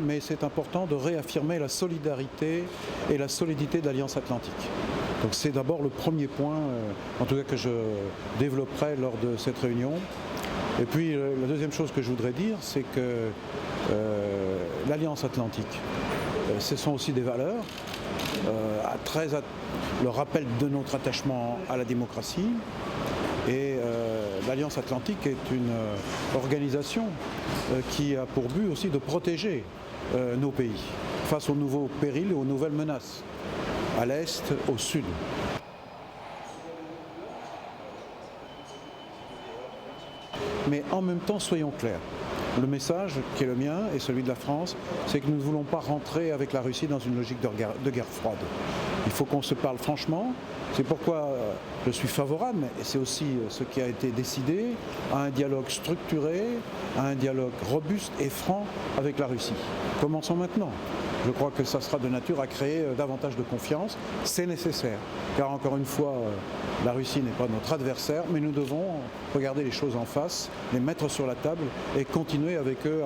Mais c'est important de réaffirmer la solidarité et la solidité de l'Alliance Atlantique. Donc c'est d'abord le premier point, en tout cas que je développerai lors de cette réunion. Et puis la deuxième chose que je voudrais dire, c'est que l'Alliance Atlantique, ce sont aussi des valeurs, le rappel de notre attachement à la démocratie. Et l'Alliance Atlantique est une organisation qui a pour but aussi de protéger nos pays face aux nouveaux périls et aux nouvelles menaces, à l'Est, au Sud. Mais en même temps, soyons clairs. Le message qui est le mien et celui de la France, c'est que nous ne voulons pas rentrer avec la Russie dans une logique de guerre froide. Il faut qu'on se parle franchement. C'est pourquoi je suis favorable, et c'est aussi ce qui a été décidé, à un dialogue structuré, à un dialogue robuste et franc avec la Russie. Commençons maintenant. Je crois que ça sera de nature à créer davantage de confiance. C'est nécessaire, car encore une fois, la Russie n'est pas notre adversaire, mais nous devons regarder les choses en face, les mettre sur la table et continuer avec eux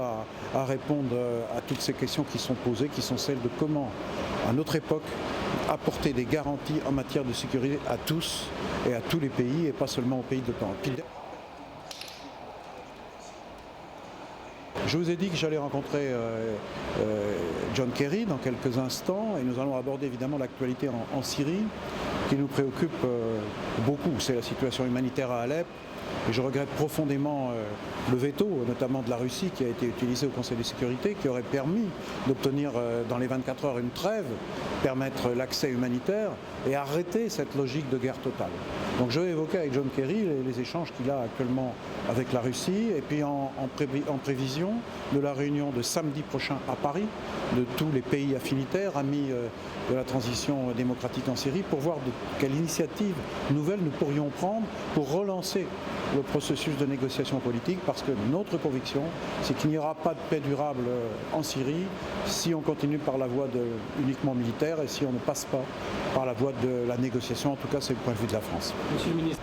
à répondre à toutes ces questions qui sont posées, qui sont celles de comment, à notre époque, apporter des garanties en matière de sécurité à tous et à tous les pays et pas seulement aux pays de l'OTAN. Je vous ai dit que j'allais rencontrer John Kerry dans quelques instants et nous allons aborder évidemment l'actualité en Syrie qui nous préoccupe beaucoup. C'est la situation humanitaire à Alep et je regrette profondément le veto, notamment de la Russie, qui a été utilisé au Conseil de sécurité, qui aurait permis d'obtenir dans les 24 heures une trêve, permettre l'accès humanitaire et arrêter cette logique de guerre totale. Donc je vais évoquer avec John Kerry les échanges qu'il a actuellement avec la Russie et puis en prévision de la réunion de samedi prochain à Paris de tous les pays affinitaires, amis de la transition démocratique en Syrie, pour voir quelle initiative nouvelle nous pourrions prendre pour relancer le processus de négociation politique, parce que notre conviction, c'est qu'il n'y aura pas de paix durable en Syrie si on continue par la voie uniquement militaire et si on ne passe pas par la voie de la négociation. En tout cas, c'est le point de vue de la France. Monsieur le ministre.